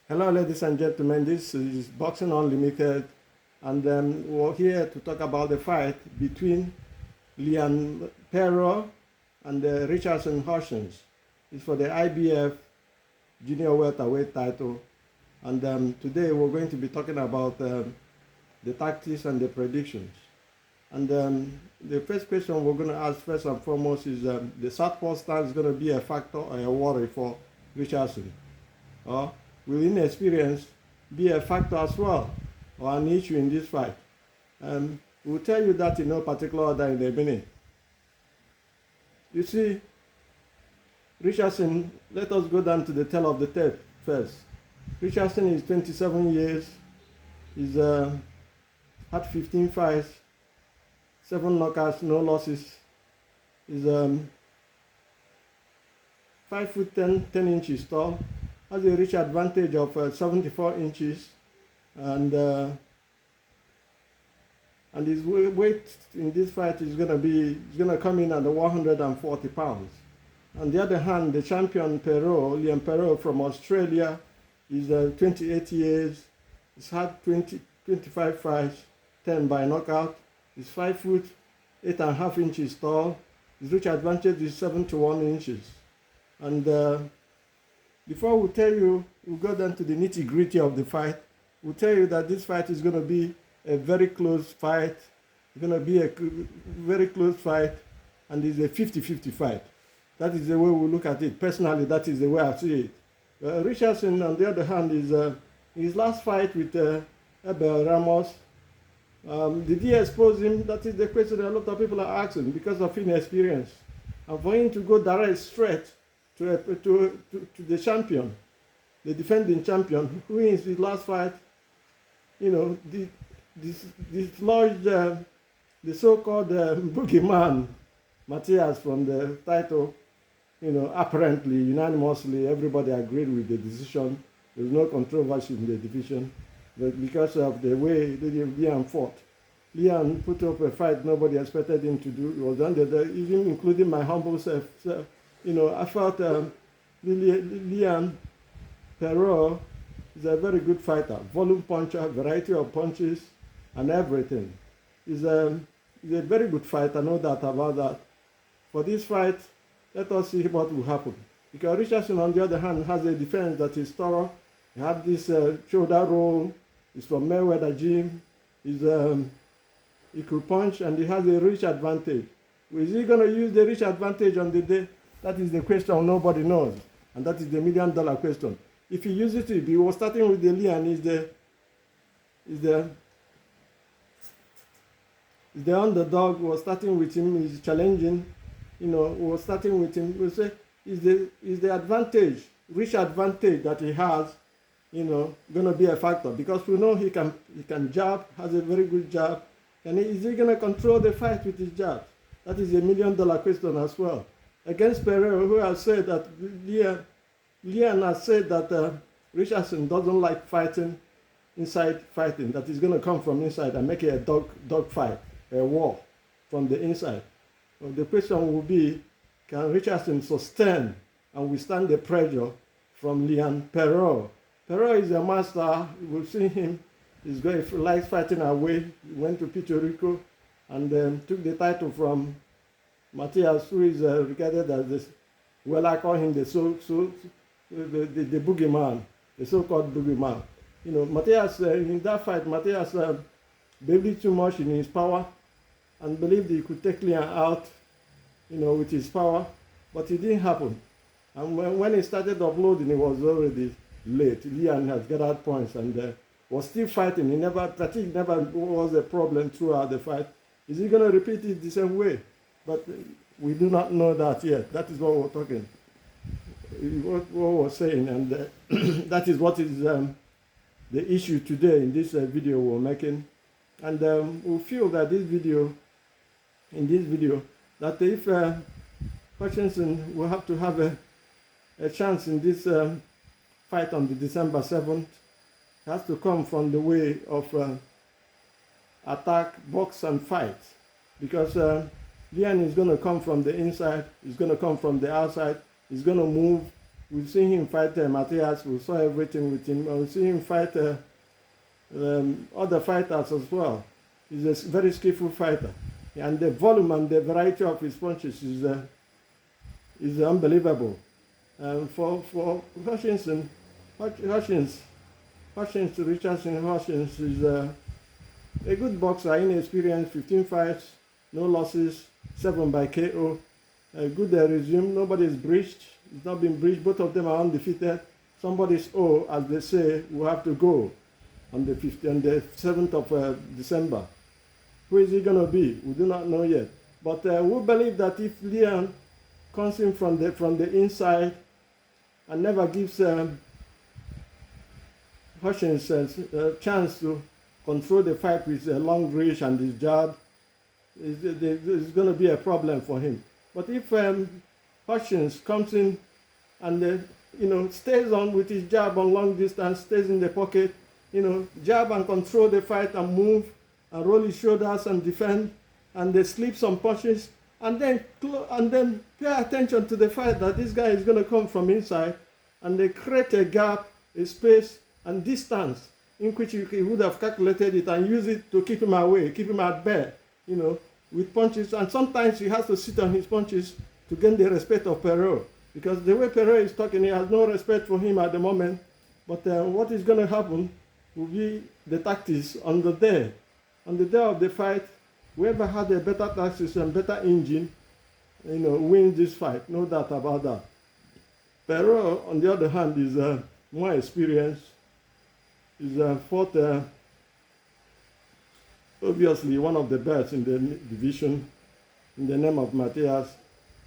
Hello, ladies and gentlemen. This is Boxing Unlimited, and we're here to talk about the fight between Paro and Richardson Hitchins. It's for the IBF Junior Welterweight title, and today we're going to be talking about the tactics and the predictions. And the first question we're going to ask first and foremost is the southpaw stance going to be a factor or a worry for Richardson? Or will inexperience be a factor as well, or an issue in this fight? We'll tell you that in no particular order in a minute. You see, Richardson, let us go down to the tail of the tape first. Richardson is 27 years. He's had 15 fights, 7 knockouts, no losses. He's 5 foot 10 inches tall. Has a reach advantage of 74 inches, and his weight in this fight is going to come in at 140 pounds. On the other hand, the champion Paro from Australia, is 28 years. He's had 25 fights, 10 by knockout. He's 5 foot 8.5 inches tall. His reach advantage is 71 inches, and before we tell you, we'll go down to the nitty-gritty of the fight. We'll tell you that this fight is going to be a very close fight. It's going to be a very close fight, and it's a 50-50 fight. That is the way we look at it. Personally, that is the way I see it. Richardson, on the other hand, is his last fight with Abel Ramos. Did he expose him? That is the question a lot of people are asking because of inexperience. And for him to go direct straight to the champion, the defending champion, who in his last fight, dislodged the so-called boogeyman, Matthias, from the title. Apparently, unanimously, everybody agreed with the decision. There was no controversy in the division, but because of the way Leon fought, Leon put up a fight nobody expected him to do. It was under even including my humble self. I felt Leon Paro is a very good fighter, volume puncher, variety of punches, and everything. He's a very good fighter, no doubt about that. For this fight, let us see what will happen. Because Richardson, on the other hand, has a defense that is thorough. He had this shoulder roll. He's from Mayweather gym. He could punch, and he has a reach advantage. Is he going to use the reach advantage on the day? That is the question nobody knows, and that is the $1 million question. If he uses it, he was starting with the Leon, the underdog. Was starting with him, he's challenging. Was starting with him. We say is the advantage, reach advantage that he has, going to be a factor, because we know he can jab, has a very good jab, and is he going to control the fight with his jab? That is a $1 million question as well. Against Paro, who has said that Leon has said that Richardson doesn't like fighting, inside fighting, that is going to come from inside and make it a dog fight, a war from the inside. So the question will be, can Richardson sustain and withstand the pressure from Leon Paro? Paro is a master. We've seen him. He's going for likes fighting away. He went to Puerto Rico and took the title from Matthias, who is regarded as this, well, I call him the boogeyman, the so-called boogeyman. Matthias, in that fight, Matthias believed too much in his power and believed he could take Leon out, with his power, but it didn't happen. And when he started uploading, it was already late. Leon has gathered points and was still fighting. Fatigue never was a problem throughout the fight. Is he going to repeat it the same way? But we do not know that yet. That is what we're talking, what we're saying, and that is what is the issue today in this video we're making. And we feel that in this video, that if Hutchinson will have to have a chance in this fight on the December 7th, it has to come from the way of attack, box, and fight, because Leon is going to come from the inside, he's going to come from the outside, he's going to move We've seen him fight Matthias. We saw everything with him. We've seen him fight other fighters as well. He's a very skillful fighter. And the volume and the variety of his punches is unbelievable. For Richardson, Hitchins is a good boxer, inexperienced, 15 fights, no losses, 7 by KO. A good resume, nobody's breached. It's not been breached. Both of them are undefeated. Somebody's as they say, will have to go on the 7th of December. Who is he going to be? We do not know yet. But we believe that if Leon comes in from the inside and never gives Hitchins a chance to control the fight with a long reach and his jab, it's going to be a problem for him. But if Hitchins comes in and stays on with his jab on long distance, stays in the pocket, jab and control the fight and move and roll his shoulders and defend, and they slip some punches, and then pay attention to the fight that this guy is going to come from inside, and they create a gap, a space, and distance in which he would have calculated it and use it to keep him away, keep him at bay, with punches. And sometimes he has to sit on his punches to gain the respect of Paro, because the way Paro is talking, he has no respect for him at the moment. But what is going to happen will be the tactics on the day of the fight. Whoever had a better tactics and better engine, wins this fight, no doubt about that. Paro, on the other hand, is more experienced. He's fought, obviously, one of the best in the division, in the name of Matthias.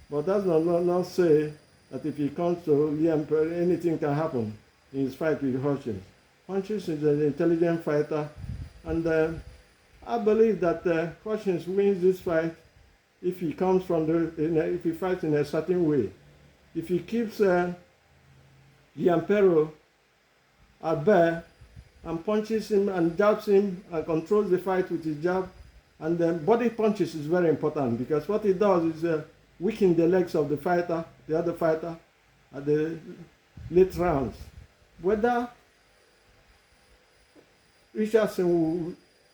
But that's not say that if he comes to Liam, anything can happen in his fight with Hitchins. Hitchins is an intelligent fighter, and I believe that Hitchins wins this fight if he comes if he fights in a certain way. If he keeps Liam Paro at bay and punches him and jabs him and controls the fight with his jab, and then body punches is very important, because what he does is weaken the legs of the other fighter at the late rounds. Whether Richardson will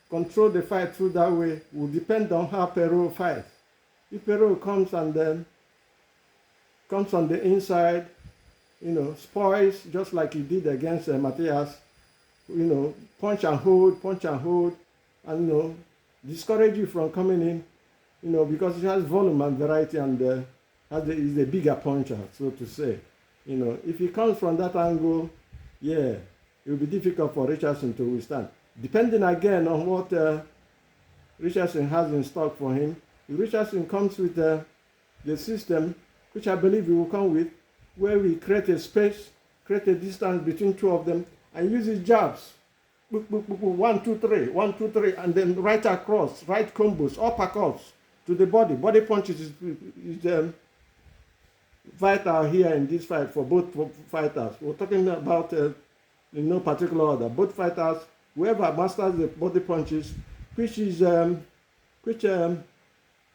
control the fight through that way will depend on how Paro fights. If Paro comes and then comes on the inside, spoils just like he did against Matthias, punch and hold, and discourage you from coming in, because he has volume and variety, and is a bigger puncher, so to say. If he comes from that angle, it will be difficult for Richardson to withstand. Depending again on what Richardson has in stock for him. If Richardson comes with the system, which I believe he will come with, where we create a space, create a distance between two of them, and use his jabs. 1, 2, 3, 1, 2, 3, and then right across, right combos, uppercuts to the body. Body punches is vital here in this fight for both fighters. We're talking about in no particular order. Both fighters, whoever masters the body punches, which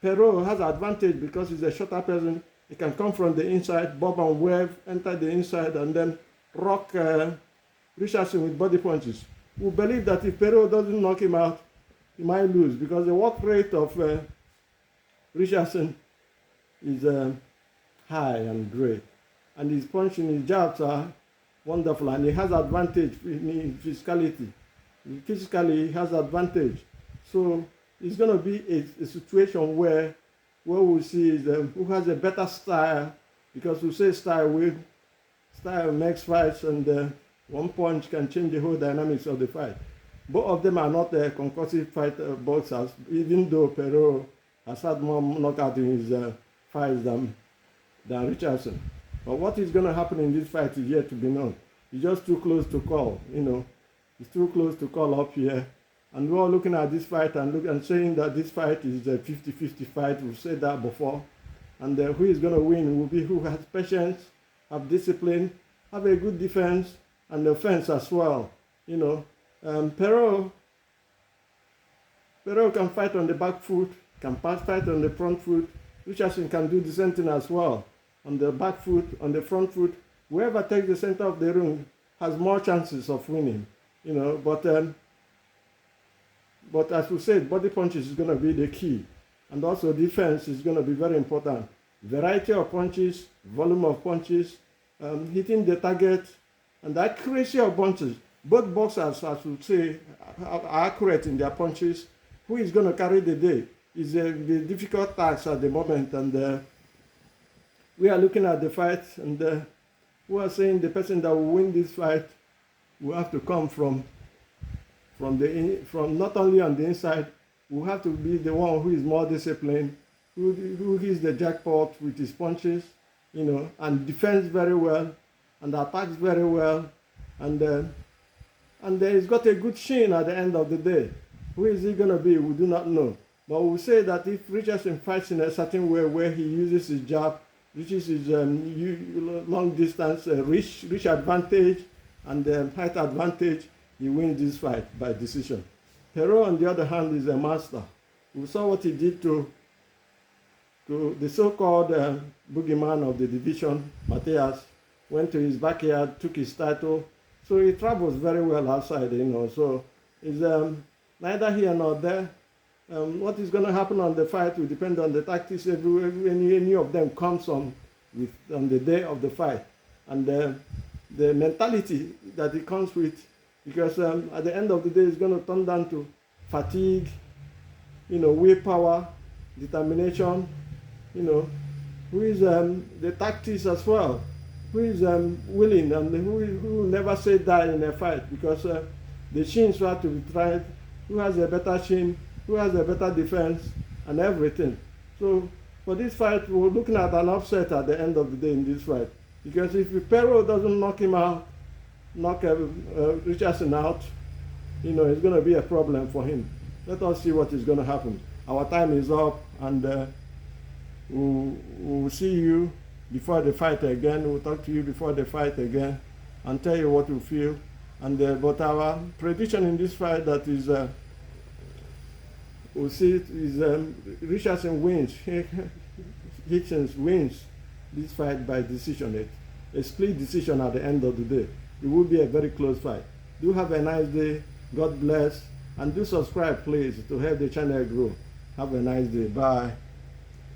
Paro has advantage because he's a shorter person. He can come from the inside, bob and weave, enter the inside, and then rock Richardson with body punches. We believe that if Paro doesn't knock him out, he might lose, because the work rate of Richardson is high and great. And his punching, his jabs are wonderful, and he has advantage in physicality. Physically, he has advantage. So it's going to be a situation where we'll see is who has a better style, because we say style makes fights, and one punch can change the whole dynamics of the fight. Both of them are not concussive boxers, even though Paro has had more knockout in his fights than Richardson. But what is going to happen in this fight is yet to be known. He's just too close to call, He's too close to call up here. And we're all looking at this fight and saying that this fight is a 50-50 fight. We've said that before. And who is going to win will be who has patience, have discipline, have a good defense, and offense as well. Paro can fight on the back foot, can fight on the front foot. Richardson can do the same thing as well. On the back foot, on the front foot, whoever takes the center of the ring has more chances of winning, you know. But as we said, body punches is going to be the key, and also defense is going to be very important. Variety of punches, volume of punches, hitting the target, and the accuracy of punches. Both boxers, as we say, are accurate in their punches. Who is going to carry the day is the difficult task at the moment, and we are looking at the fight, and we are saying the person that will win this fight will have to come from not only on the inside, will have to be the one who is more disciplined, who hits the jackpot with his punches, you know, and defends very well, and attacks very well, and he's got a good chin at the end of the day. Who is he going to be? We do not know. But we say that if Richardson fights in a certain way where he uses his jab, reaches his long distance reach advantage and height advantage, he wins this fight by decision. Paro, on the other hand, is a master. We saw what he did to the so-called boogeyman of the division, Matthias. Went to his backyard, took his title. So he travels very well outside, you know. So it's neither here nor there. What is going to happen on the fight will depend on the tactics any of them comes on the day of the fight, and the mentality that it comes with, because at the end of the day it's going to turn down to fatigue, you know, willpower, determination, you know, who is the tactics as well, who is willing and who will never say die in a fight, because the chins have to be tried, who has a better chin, who has a better defense, and everything. So for this fight, we're looking at an upset at the end of the day in this fight. Because if Paro doesn't knock him out, knock Richardson out, you know, it's going to be a problem for him. Let us see what is going to happen. Our time is up, and we'll see you before the fight again. We'll talk to you before the fight again and tell you what we feel. And but our prediction in this fight that is we'll see it is Richardson wins. Hitchins wins this fight by decision. A split decision at the end of the day. It will be a very close fight. Do have a nice day. God bless. And do subscribe, please, to help the channel grow. Have a nice day. Bye.